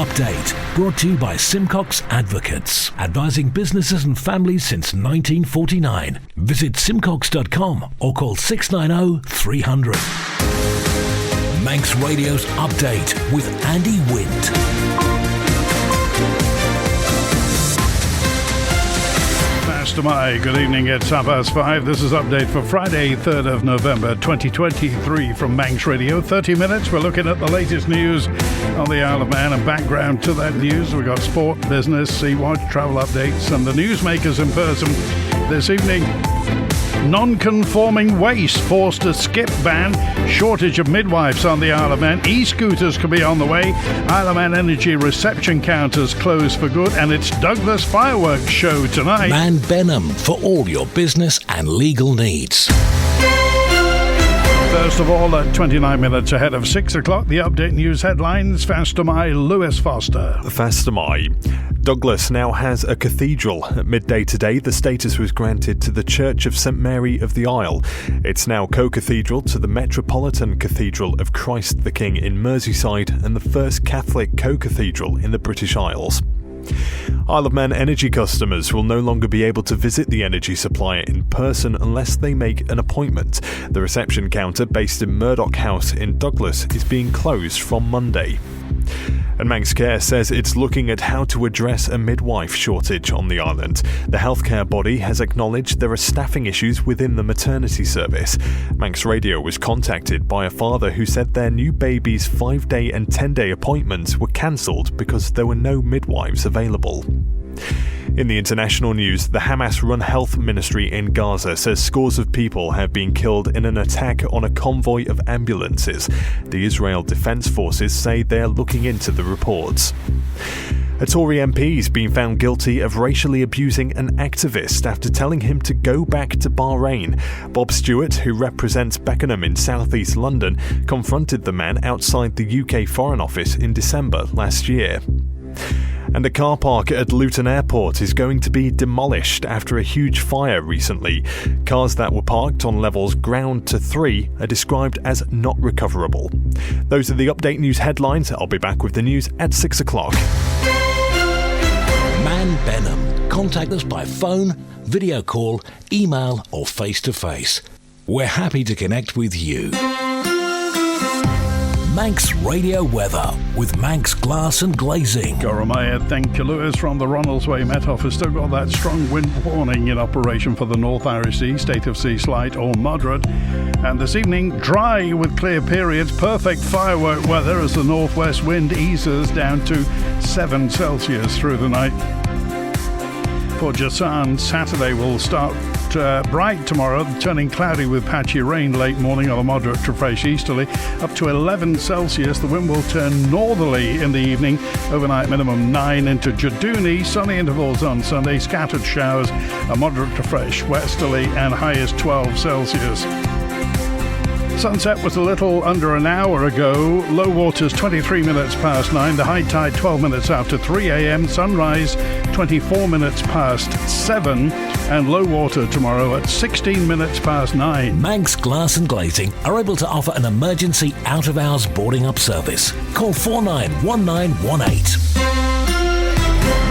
Update, brought to you by Simcox Advocates, advising businesses and families since 1949. Visit simcox.com or call 690 300. Manx Radio's Update with Andy Wint. Good evening, it's 5:30. This is Update for Friday, 3rd of November 2023 from Manx Radio. 30 minutes, we're looking at the latest news on the Isle of Man, and background to that news we've got sport, business, Sea-Watch, travel updates and the newsmakers in person this evening. Non-conforming waste forced to skip ban, shortage of midwives on the Isle of Man, e-scooters could be on the way, IOM Energy reception counters closed for good, and it's Douglas fireworks show tonight. Man Benham for all your business and legal needs. First of all, at 29 minutes ahead of 6 o'clock, the Update News headlines. Fastamai, Lewis Foster. Fastamai. Douglas now has a cathedral. At midday today, the status was granted to the Church of St Mary of the Isle. It's now co-cathedral to the Metropolitan Cathedral of Christ the King in Merseyside and the first Catholic co-cathedral in the British Isles. Isle of Man Energy customers will no longer be able to visit the energy supplier in person unless they make an appointment. The reception counter based in Murdoch House in Douglas is being closed from Monday. And Manx Care says it's looking at how to address a midwife shortage on the island. The healthcare body has acknowledged there are staffing issues within the maternity service. Manx Radio was contacted by a father who said their new baby's 5-day and 10-day appointments were cancelled because there were no midwives available. In the international news, the Hamas-run health ministry in Gaza says scores of people have been killed in an attack on a convoy of ambulances. The Israel Defense Forces say they are looking into the reports. A Tory MP has been found guilty of racially abusing an activist after telling him to go back to Bahrain. Bob Stewart, who represents Beckenham in southeast London, confronted the man outside the UK Foreign Office in December last year. And a car park at Luton Airport is going to be demolished after a huge fire recently. Cars that were parked on levels ground to 3 are described as not recoverable. Those are the Update News headlines. I'll be back with the news at 6 o'clock. Man Benham. Contact us by phone, video call, email or face-to-face. We're happy to connect with you. Manx Radio weather with Manx Glass and Glazing. Goromaya, thank you, Lewis, from the Ronaldsway Met Office. Still got that strong wind warning in operation for the North Irish Sea, state of sea slight or moderate. And this evening, dry with clear periods, perfect firework weather as the northwest wind eases down to 7 Celsius through the night. For Jasan, Saturday will start bright tomorrow, turning cloudy with patchy rain late morning on a moderate to fresh easterly, up to 11 Celsius. The wind will turn northerly in the evening, overnight minimum 9 into Jadooni, sunny intervals on Sunday, scattered showers, a moderate to fresh westerly and highest 12 Celsius. Sunset was a little under an hour ago. Low waters 23 minutes past 9. The high tide 12 minutes after 3 a.m. Sunrise 24 minutes past 7. And low water tomorrow at 16 minutes past 9. Manx Glass and Glazing are able to offer an emergency out-of-hours boarding up service. Call 491918.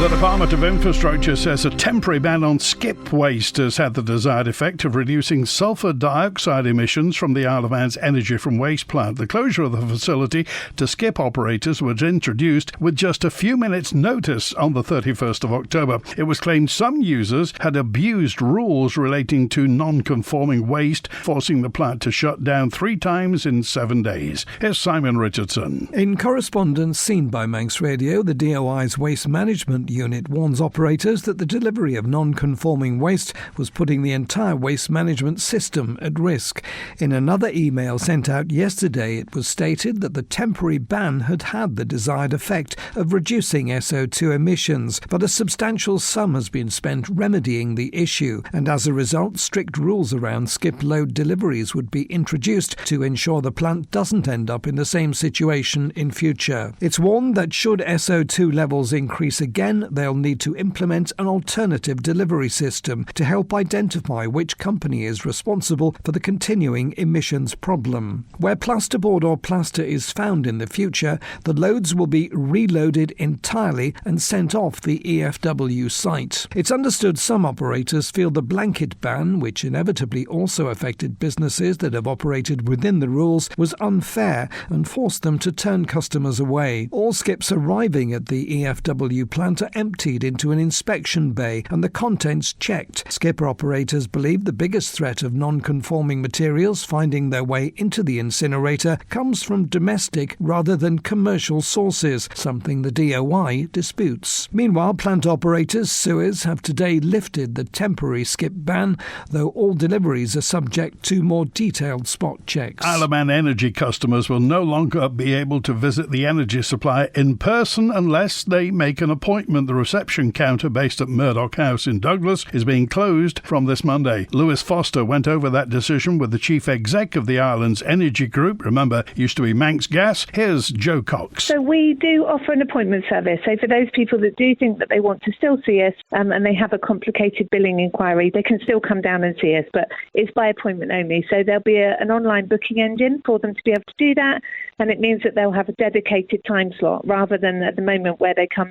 The Department of Infrastructure says a temporary ban on skip waste has had the desired effect of reducing sulphur dioxide emissions from the Isle of Man's Energy from Waste plant. The closure of the facility to skip operators was introduced with just a few minutes' notice on the 31st of October. It was claimed some users had abused rules relating to non-conforming waste, forcing the plant to shut down 3 times in 7 days. Here's Simon Richardson. In correspondence seen by Manx Radio, the DOI's Waste Management Unit warns operators that the delivery of non-conforming waste was putting the entire waste management system at risk. In another email sent out yesterday, it was stated that the temporary ban had had the desired effect of reducing SO2 emissions, but a substantial sum has been spent remedying the issue, and as a result, strict rules around skip load deliveries would be introduced to ensure the plant doesn't end up in the same situation in future. It's warned that should SO2 levels increase again again, they'll need to implement an alternative delivery system to help identify which company is responsible for the continuing emissions problem. Where plasterboard or plaster is found in the future, the loads will be reloaded entirely and sent off the EFW site. It's understood some operators feel the blanket ban, which inevitably also affected businesses that have operated within the rules, was unfair and forced them to turn customers away. All skips arriving at the EFW plant are emptied into an inspection bay and the contents checked. Skipper operators believe the biggest threat of non-conforming materials finding their way into the incinerator comes from domestic rather than commercial sources, something the DOI disputes. Meanwhile, plant operators Suez have today lifted the temporary skip ban, though all deliveries are subject to more detailed spot checks. IOM Energy customers will no longer be able to visit the energy supplier in person unless they make an appointment. The reception counter based at Murdoch House in Douglas is being closed from this Monday. Lewis Foster went over that decision with the chief exec of the island's energy group. Remember, used to be Manx Gas. Here's Joe Cox. So we do offer an appointment service. So for those people that do think that they want to still see us and they have a complicated billing inquiry, they can still come down and see us, but it's by appointment only. So there'll be an online booking engine for them to be able to do that, and it means that they'll have a dedicated time slot rather than at the moment where they come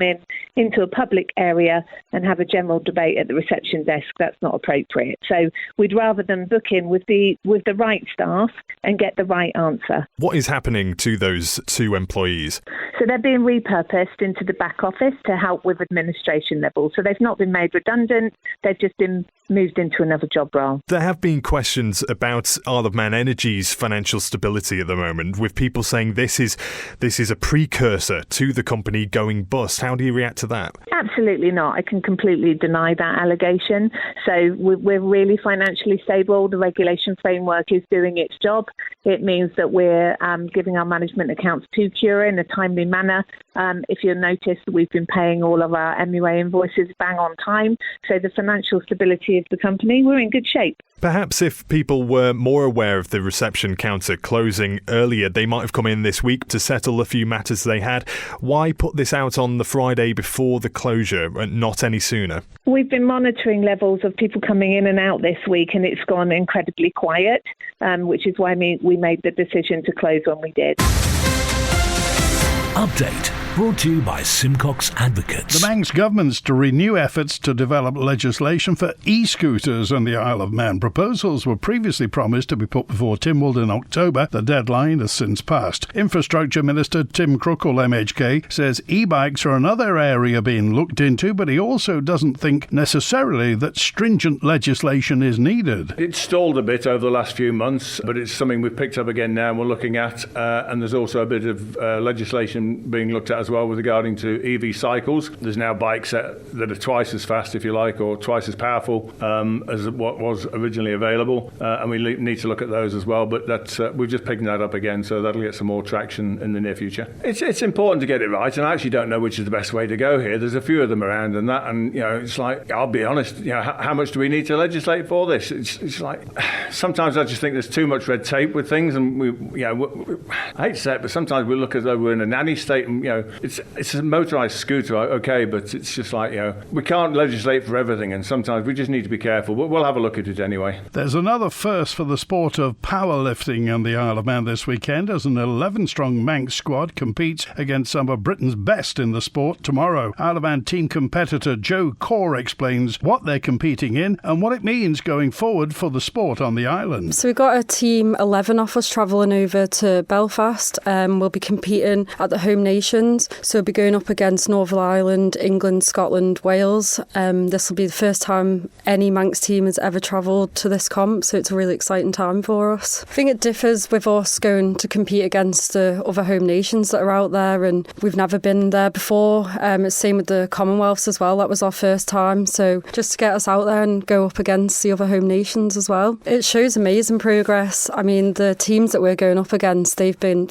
into a public area and have a general debate at the reception desk. That's not appropriate. So we'd rather them book in with the right staff and get the right answer. What is happening to those two employees? So they're being repurposed into the back office to help with administration level. So they've not been made redundant. They've just been moved into another job role. There have been questions about Isle of Man Energy's financial stability at the moment, with people saying this is a precursor to the company going bust. How do you react to that? Absolutely not. I can completely deny that allegation. So we're really financially stable. The regulation framework is doing its job. It means that we're giving our management accounts to Cura in a timely manner. If you'll notice, we've been paying all of our MUA invoices bang on time. So the financial stability of the company, we're in good shape. Perhaps if people were more aware of the reception counter closing earlier, they might have come in this week to settle a few matters they had. Why put this out on the Friday before the closure and not any sooner? We've been monitoring levels of people coming in and out this week, and it's gone incredibly quiet, which is why we made the decision to close when we did. Update brought to you by Simcox Advocates. The Manx government's to renew efforts to develop legislation for e-scooters on the Isle of Man. Proposals were previously promised to be put before Tynwald in October. The deadline has since passed. Infrastructure Minister Tim Crookall, MHK, says e-bikes are another area being looked into, but he also doesn't think necessarily that stringent legislation is needed. It's stalled a bit over the last few months, but it's something we've picked up again now and we're looking at, and there's also a bit of legislation being looked at as well with regarding to EV cycles. There's now bikes that are twice as fast, if you like, or twice as powerful as what was originally available, and we need to look at those as well, but that's we've just picked that up again, so that'll get some more traction in the near future. It's important to get it right, and I actually don't know which is the best way to go here. There's a few of them around and you know, it's like, I'll be honest, you know, how much do we need to legislate for this? It's like, sometimes I just think there's too much red tape with things, and I hate to say it, but sometimes we look as though we're in a nanny state, and you know, it's a motorised scooter, okay, but it's just like, you know, we can't legislate for everything, and sometimes we just need to be careful, but we'll have a look at it anyway. There's another first for the sport of powerlifting on the Isle of Man this weekend, as an 11-strong Manx squad competes against some of Britain's best in the sport tomorrow. Isle of Man team competitor Joe Core explains what they're competing in and what it means going forward for the sport on the island. So we've got a team 11 of us travelling over to Belfast. We'll be competing at the home nations, so we'll be going up against Northern Ireland, England, Scotland, Wales. This will be the first time any Manx team has ever travelled to this comp, so it's a really exciting time for us. I think it differs with us going to compete against the other home nations that are out there, and we've never been there before. It's same with the Commonwealths as well. That was our first time, so just to get us out there and go up against the other home nations as well. It shows amazing progress. I mean, the teams that we're going up against,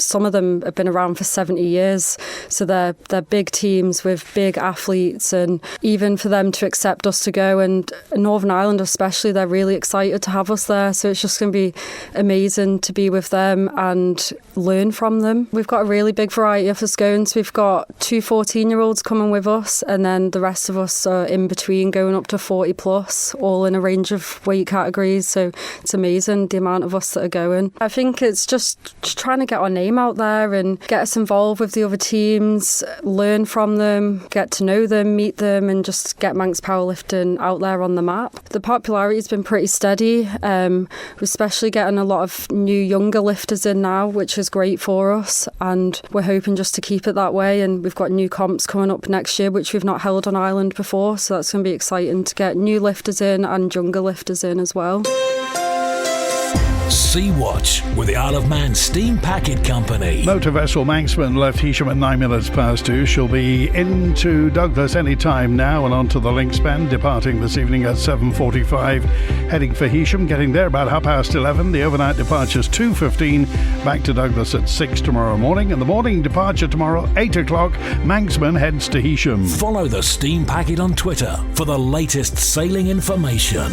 some of them have been around for 70 years, so So they're big teams with big athletes, and even for them to accept us to go, and Northern Ireland especially, they're really excited to have us there. So it's just going to be amazing to be with them and learn from them. We've got a really big variety of us going. So we've got 2 14-year-olds coming with us, and then the rest of us are in between, going up to 40 plus, all in a range of weight categories. So it's amazing the amount of us that are going. I think it's just trying to get our name out there and get us involved with the other teams, learn from them, get to know them, meet them, and just get Manx powerlifting out there on the map. The popularity's been pretty steady. We're especially getting a lot of new younger lifters in now, which is great for us, and we're hoping just to keep it that way. And we've got new comps coming up next year, which we've not held on Ireland before, so that's going to be exciting to get new lifters in and younger lifters in as well. Sea Watch with the Isle of Man Steam Packet Company. Motor vessel Manxman left Heysham at 9 minutes past 2. She'll be into Douglas any time now and onto the link span, departing this evening at 7:45, heading for Heysham, getting there about 11:30. The overnight departure's 2:15, back to Douglas at 6 tomorrow morning, and the morning departure tomorrow 8 o'clock. Manxman heads to Heysham. Follow the Steam Packet on Twitter for the latest sailing information.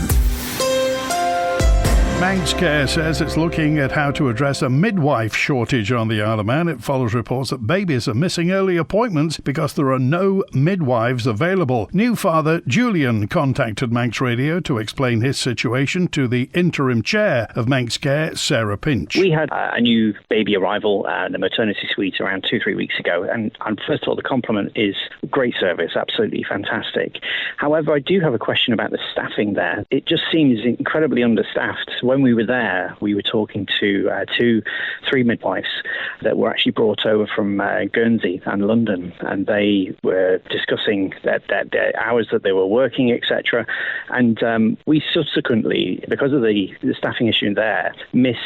Manxcare says it's looking at how to address a midwife shortage on the Isle of Man. It follows reports that babies are missing early appointments because there are no midwives available. New father Julian contacted Manx Radio to explain his situation to the interim chair of Manxcare, Sarah Pinch. We had a new baby arrival at the maternity suite around 2-3 weeks ago, and first of all, the compliment is great service, absolutely fantastic. However, I do have a question about the staffing there. It just seems incredibly understaffed. When we were there, we were talking to 3 midwives that were actually brought over from Guernsey and London, and they were discussing their hours that they were working, etc. And we subsequently, because of the staffing issue there, missed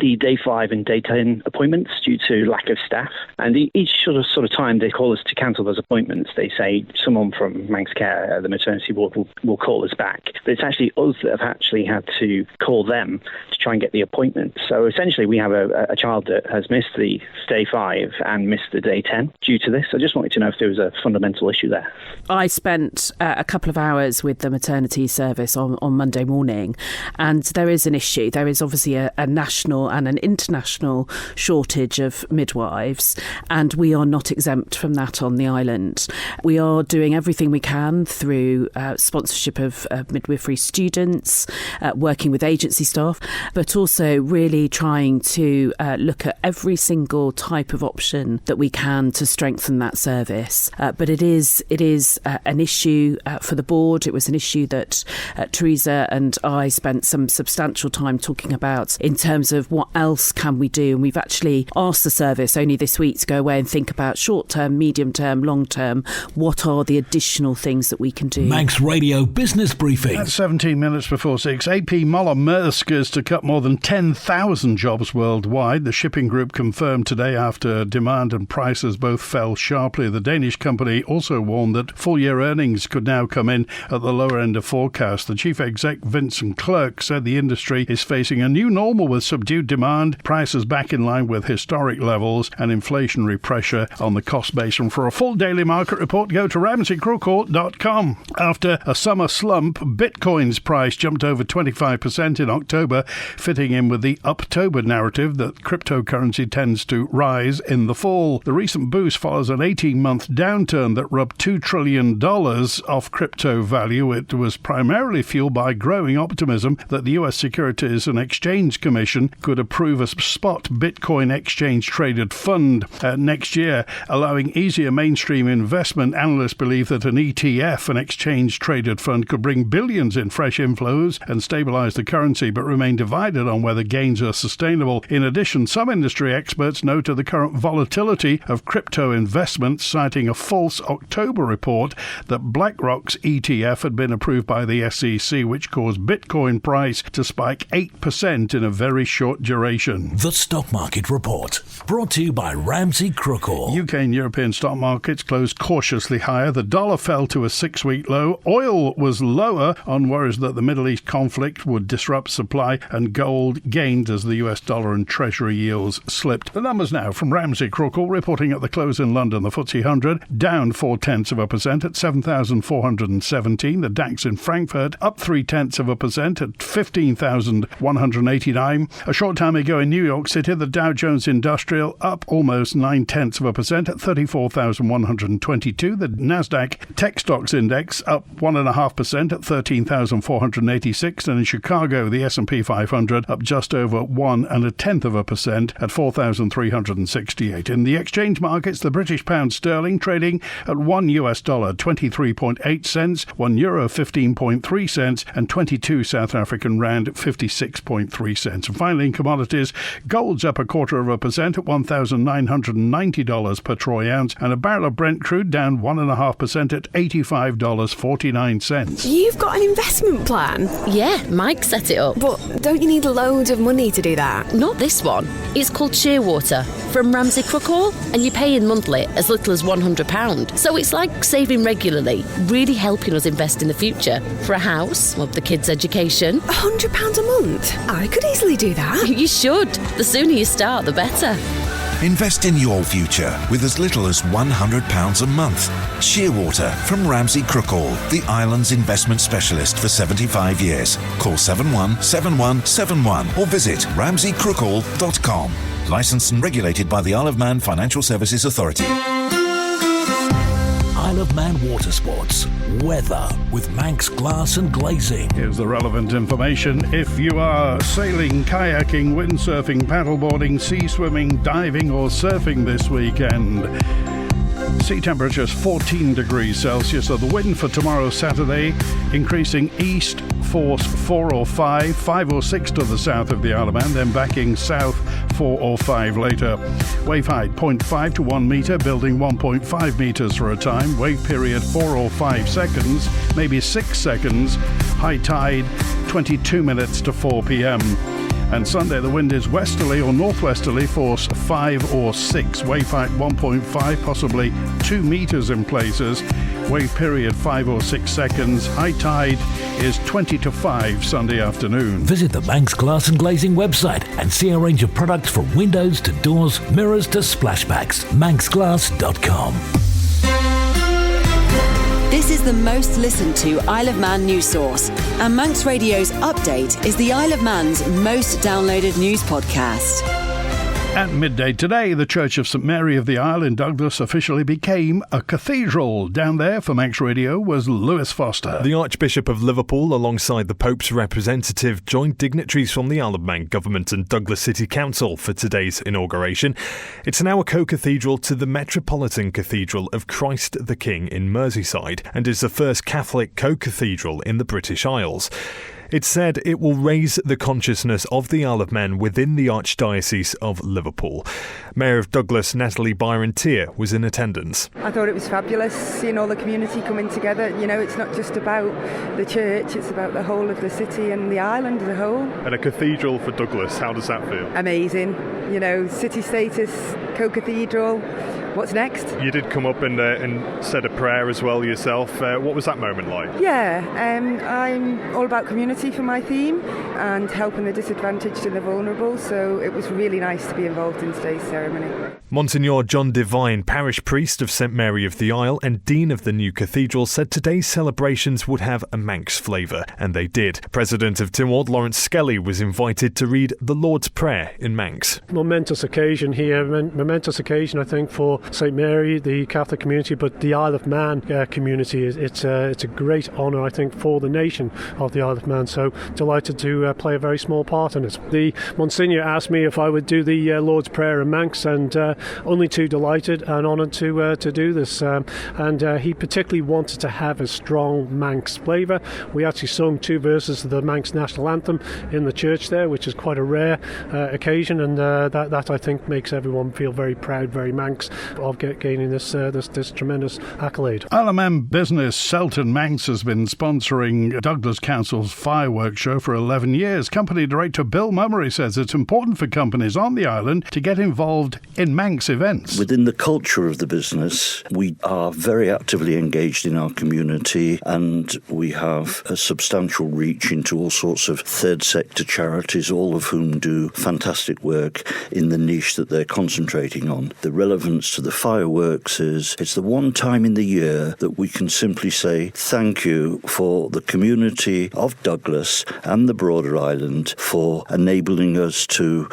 the day 5 and day 10 appointments due to lack of staff. And each sort of time they call us to cancel those appointments, they say someone from Manxcare, the maternity ward, will call us back. But it's actually us that have actually had to call them to try and get the appointment. So essentially we have a child that has missed the day 5 and missed the day 10 due to this. I just wanted to know if there was a fundamental issue there. I spent a couple of hours with the maternity service on Monday morning, and there is an issue. There is obviously a national and an international shortage of midwives, and we are not exempt from that on the island. We are doing everything we can through sponsorship of midwifery students, working with agency staff, but also really trying to look at every single type of option that we can to strengthen that service. But it is an issue for the board. It was an issue that Teresa and I spent some substantial time talking about in terms of what else can we do. And we've actually asked the service only this week to go away and think about short-term, medium-term, long-term. What are the additional things that we can do? Manx Radio Business Briefing. At 17 minutes before 6, AP Moller Maersk is to cut more than 10,000 jobs worldwide. The shipping group confirmed today after demand and prices both fell sharply. The Danish company also warned that full-year earnings could now come in at the lower end of forecast. The chief exec, Vincent Clerk, said the industry is facing a new normal with subdued demand, prices back in line with historic levels, and inflationary pressure on the cost base. And for a full daily market report, go to RamseyCrookall.com. After a summer slump, Bitcoin's price jumped over 25% in October, fitting in with the Uptober narrative that cryptocurrency tends to rise in the fall. The recent boost follows an 18-month downturn that rubbed $2 trillion off crypto value. It was primarily fueled by growing optimism that the US Securities and Exchange Commission could approve a spot Bitcoin exchange-traded fund next year, allowing easier mainstream investment. Analysts believe that an ETF, an exchange-traded fund, could bring billions in fresh inflows and stabilize the currency, but remain divided on whether gains are sustainable. In addition, some industry experts noted the current volatility of crypto investments, citing a false October report that BlackRock's ETF had been approved by the SEC, which caused Bitcoin price to spike 8% in a very short duration. The Stock Market Report, brought to you by Ramsey Crookall. UK and European stock markets closed cautiously higher. The dollar fell to a 6-week low. Oil was lower on worries that the Middle East conflict would disrupt supply supply, and gold gained as the US dollar and Treasury yields slipped. The numbers now from Ramsey Crookall, reporting at the close in London. The FTSE 100 down 0.4% at 7,417. The DAX in Frankfurt up 0.3% at 15,189. A short time ago in New York City, the Dow Jones Industrial up almost 0.9% at 34,122. The Nasdaq Tech Stocks Index up 1.5% at 13,486. And in Chicago, the S&P 500 up just over 1.1% at 4,368. In the exchange markets, the British pound sterling trading at $1 23.8 cents, €1 15.3 cents, and 22 South African rand 56.3 cents. And finally, in commodities, gold's up 0.25% at $1,990 per troy ounce, and a barrel of Brent crude down 1.5% at $85.49. You've got an investment plan? Yeah, Mike set it up. But don't you need loads of money to do that? Not this one. It's called Shearwater from Ramsey Crookall, and you pay in monthly as little as £100. So it's like saving regularly, really helping us invest in the future. For a house, or the kids' education. £100 a month? I could easily do that. You should. The sooner you start, the better. Invest in your future with as little as £100 a month. Shearwater from Ramsey Crookall, the island's investment specialist for 75 years. Call 717171 or visit ramseycrookall.com. Licensed and regulated by the Isle of Man Financial Services Authority. Isle of Man Water Sports. Weather with Manx Glass and Glazing. Here's the relevant information. If you are sailing, kayaking, windsurfing, paddleboarding, sea swimming, diving or surfing this weekend, sea temperatures 14 degrees Celsius. So the wind for tomorrow, Saturday, increasing east, force 4 or 5, 5 or 6 to the south of the Isle of Man, then backing south 4 or 5 later. Wave height 0.5 to 1 metre, building 1.5 metres for a time. Wave period 4 or 5 seconds, maybe 6 seconds. High tide 22 minutes to 4 p.m. And Sunday, the wind is westerly or northwesterly, force 5 or 6. Wave height 1.5, possibly 2 metres in places. Wave period 5 or 6 seconds. High tide is 20 to 5 Sunday afternoon. Visit the Manx Glass and Glazing website and see a range of products from windows to doors, mirrors to splashbacks. manxglass.com. This is the most listened to Isle of Man news source, and Manx Radio's Update is the Isle of Man's most downloaded news podcast. At midday today, the Church of St Mary of the Isle in Douglas officially became a cathedral. Down there for Manx Radio was Lewis Foster. The Archbishop of Liverpool, alongside the Pope's representative, joined dignitaries from the Isle of Man Government and Douglas City Council for today's inauguration. It's now a co-cathedral to the Metropolitan Cathedral of Christ the King in Merseyside, and is the first Catholic co-cathedral in the British Isles. It said it will raise the consciousness of the Isle of Man within the Archdiocese of Liverpool. Mayor of Douglas, Natalie Byron-Tier, was in attendance. I thought it was fabulous, seeing all the community coming together. You know, it's not just about the church, it's about the whole of the city and the island as a whole. And a cathedral for Douglas, how does that feel? Amazing. You know, city status, co-cathedral. What's next? You did come up and said a prayer as well yourself. What was that moment like? Yeah, I'm all about community for my theme and helping the disadvantaged and the vulnerable, so it was really nice to be involved in today's ceremony. Monsignor John Devine, parish priest of St Mary of the Isle and dean of the new cathedral, said today's celebrations would have a Manx flavour, and they did. President of Tynwald, Lawrence Skelly, was invited to read the Lord's Prayer in Manx. Momentous occasion here, momentous occasion I think for St Mary, the Catholic community, but the Isle of Man community. It's a great honour, I think, for the nation of the Isle of Man, so delighted to play a very small part in it. The Monsignor asked me if I would do the Lord's Prayer in Manx, and only too delighted and honoured to do this. And he particularly wanted to have a strong Manx flavour. We actually sung 2 verses of the Manx national anthem in the church there, which is quite a rare occasion, and that I think makes everyone feel very proud, very Manx of gaining this tremendous accolade. Isle of Man business Selton Manx has been sponsoring Douglas Council's fireworks show for 11 years. Company director Bill Mummery says it's important for companies on the island to get involved in Manx events. Within the culture of the business, we are very actively engaged in our community, and we have a substantial reach into all sorts of third sector charities, all of whom do fantastic work in the niche that they're concentrating on. The relevance to the fireworks is it's the one time in the year that we can simply say thank you for the community of Douglas and the broader island for enabling us to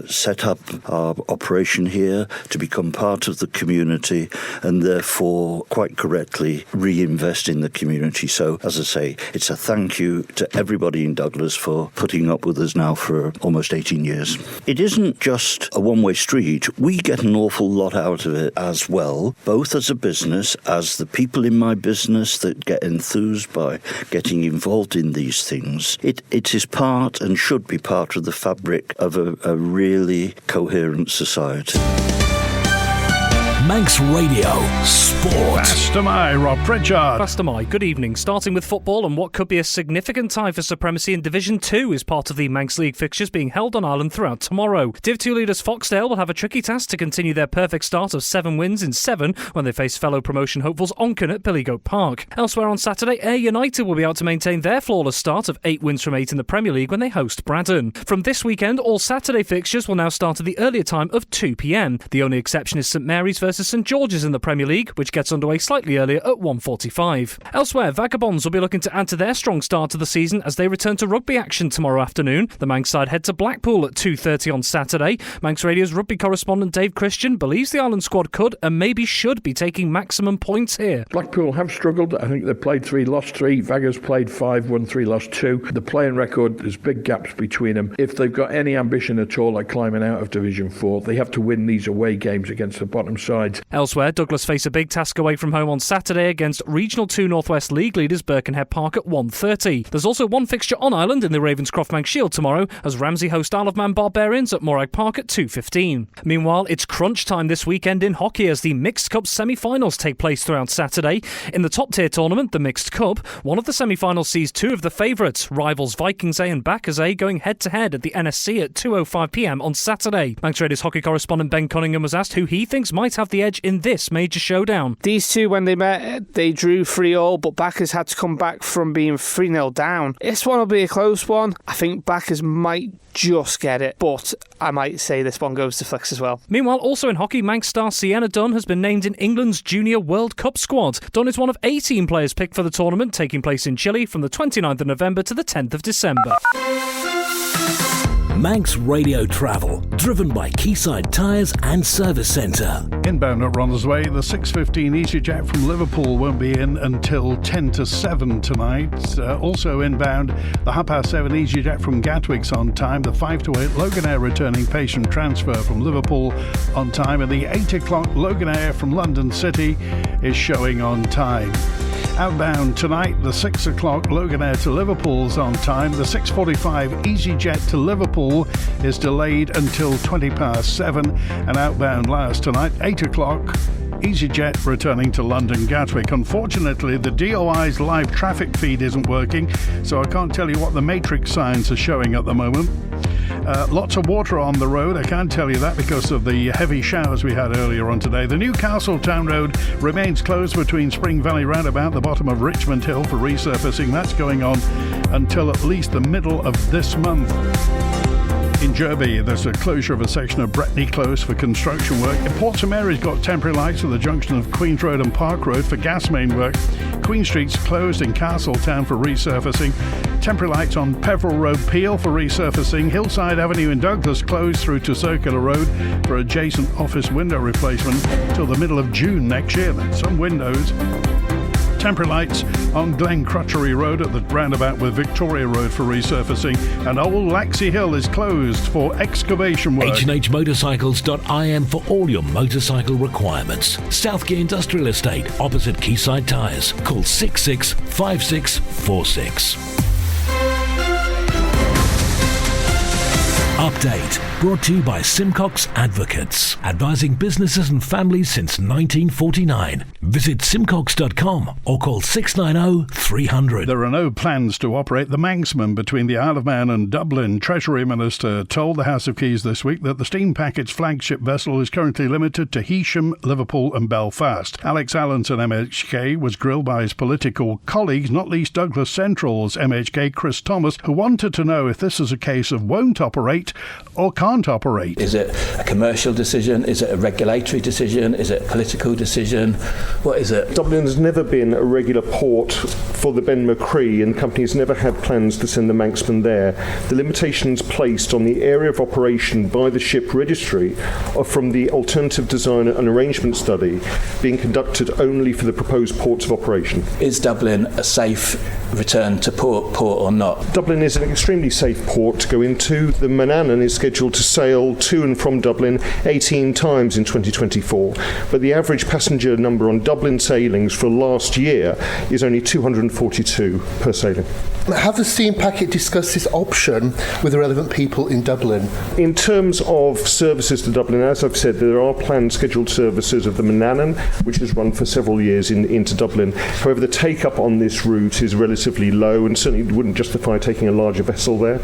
set up our operation here, to become part of the community, and therefore quite correctly reinvest in the community. So, as I say, it's a thank you to everybody in Douglas for putting up with us now for almost 18 years. It isn't just a one-way street. We get an awful lot out of it as well, both as a business, as the people in my business that get enthused by getting involved in these things. It is part and should be part of the fabric of a really coherent society. Manx Radio Sport. Faster My, Rob Pritchard. Faster My, good evening. Starting with football, and what could be a significant tie for supremacy in Division 2 is part of the Manx League fixtures being held on Ireland throughout tomorrow. Div 2 leaders Foxdale will have a tricky task to continue their perfect start of 7 wins in 7 when they face fellow promotion hopefuls Onken at Billygoat Park. Elsewhere on Saturday, Ayr United will be out to maintain their flawless start of 8 wins from 8 in the Premier League when they host Braddon. From this weekend, all Saturday fixtures will now start at the earlier time of 2 p.m. The only exception is St Mary's versus St George's in the Premier League, which gets underway slightly earlier at 1:45. Elsewhere, Vagabonds will be looking to add to their strong start to the season as they return to rugby action tomorrow afternoon. The Manx side head to Blackpool at 2:30 on Saturday. Manx Radio's rugby correspondent Dave Christian believes the Ireland squad could and maybe should be taking maximum points here. Blackpool have struggled. I think they played 3, lost 3. Vaggers played 5, won 3, lost 2. The playing record, there's big gaps between them. If they've got any ambition at all at climbing out of Division 4, they have to win these away games against the bottom sides. Elsewhere, Douglas face a big task away from home on Saturday against Regional 2 North West League leaders Birkenhead Park at 1:30. There's also one fixture on Ireland in the Ravenscroft Manx Shield tomorrow as Ramsey host Isle of Man Barbarians at Morag Park at 2:15. Meanwhile, it's crunch time this weekend in hockey as the Mixed Cup semi-finals take place throughout Saturday. In the top-tier tournament, the Mixed Cup, one of the semi-finals sees 2 of the favourites, rivals Vikings A and Backers A, going head-to-head at the NSC at 2:05 p.m. on Saturday. Manx Radio's hockey correspondent Ben Cunningham was asked who he thinks might have the edge in this major showdown. These two, when they met, they drew 3-3, but Backers had to come back from being 3-0 down. This one will be a close one. I think Backers might just get it, but I might say this one goes to Flicks as well. Meanwhile, also in hockey, Manx star Sienna Dunn has been named in England's Junior World Cup squad. Dunn is one of 18 players picked for the tournament, taking place in Chile from the 29th of November to the 10th of December. Manx Radio Travel, driven by Quayside Tyres and Service Centre. Inbound at Ronaldsway, the 6:15 EasyJet from Liverpool won't be in until 10 to 7 tonight. Also inbound, the 7:30 EasyJet from Gatwick's on time, the 5 to 8 Loganair returning patient transfer from Liverpool on time, and the 8 o'clock Loganair from London City is showing on time. Outbound tonight, the 6 o'clock Loganair to Liverpool's on time. The 6:45 EasyJet to Liverpool is delayed until 7:20, and outbound last tonight, 8 o'clock EasyJet returning to London Gatwick. Unfortunately, the DOI's live traffic feed isn't working, so I can't tell you what the matrix signs are showing at the moment. Lots of water on the road, I can't tell you that because of the heavy showers we had earlier on today. The Newcastle Town Road remains closed between Spring Valley Roundabout, the bottom of Richmond Hill for resurfacing. That's going on until at least the middle of this month. In Derby, there's a closure of a section of Bretney Close for construction work. In Port Mary's got temporary lights at the junction of Queen's Road and Park Road for gas main work. Queen Street's closed in Castletown for resurfacing. Temporary lights on Peveril Road, Peel for resurfacing. Hillside Avenue in Douglas closed through to Circular Road for adjacent office window replacement till the middle of June next year. That's some windows. Temporary lights on Glen Crutchery Road at the roundabout with Victoria Road for resurfacing, and Old Laxey Hill is closed for excavation work. H&H Motorcycles.im for all your motorcycle requirements. Southgate Industrial Estate, opposite Quayside Tyres. Call 665646. Update, brought to you by Simcox Advocates, advising businesses and families since 1949. Visit simcox.com or call 690 300. There are no plans to operate the Manxman between the Isle of Man and Dublin. Treasury Minister told the House of Keys this week that the steam packet's flagship vessel is currently limited to Heysham, Liverpool and Belfast. Alex Allenton, MHK, was grilled by his political colleagues, not least Douglas Central's MHK Chris Thomas, who wanted to know if this is a case of won't operate or can't operate. Is it a commercial decision? Is it a regulatory decision? Is it a political decision? What is it? Dublin has never been a regular port for the Ben Macree, and companies never had plans to send the Manxman there. The limitations placed on the area of operation by the ship registry are from the alternative design and arrangement study being conducted only for the proposed ports of operation. Is Dublin a safe return to port or not? Dublin is an extremely safe port to go into. The Manxman is scheduled to sail to and from Dublin 18 times in 2024, but the average passenger number on Dublin sailings for last year is only 242 per sailing. Have the steam packet discussed this option with the relevant people in Dublin? In terms of services to Dublin, as I've said, there are planned scheduled services of the Manxman, which has run for several years into Dublin. However, the take-up on this route is relatively low and certainly wouldn't justify taking a larger vessel there.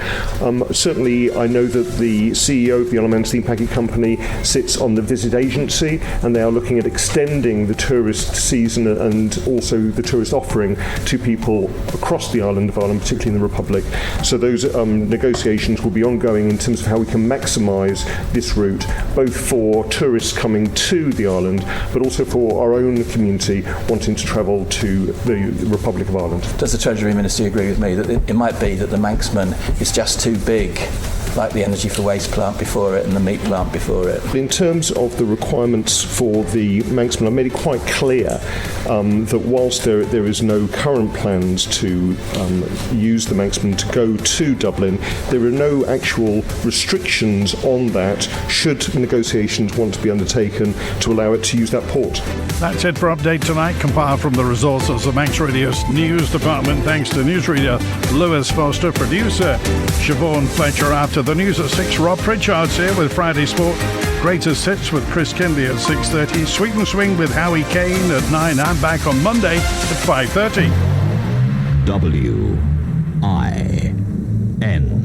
Certainly, I know that the CEO of the Isle of Man Steam Packet Company sits on the visit agency, and they are looking at extending the tourist season and also the tourist offering to people across the island of Ireland, particularly in the Republic. So those negotiations will be ongoing in terms of how we can maximise this route, both for tourists coming to the island, but also for our own community wanting to travel to the Republic of Ireland. Does the Treasury Minister agree with me that it might be that the Manxman is just too big, like the energy for waste plant before it and the meat plant before it? In terms of the requirements for the Manxman, I made it quite clear that whilst there is no current plans to use the Manxman to go to Dublin, there are no actual restrictions on that should negotiations want to be undertaken to allow it to use that port. That's it for Update Tonight, compiled from the resources of Manx Radio's news department. Thanks to newsreader Lewis Foster, producer Siobhan Fletcher. After the news at 6, Rob Pritchard's here with Friday Sport. Greatest Hits with Chris Kinley at 6:30. Sweet and Swing with Howie Kane at 9. And back on Monday at 5:30. WIN.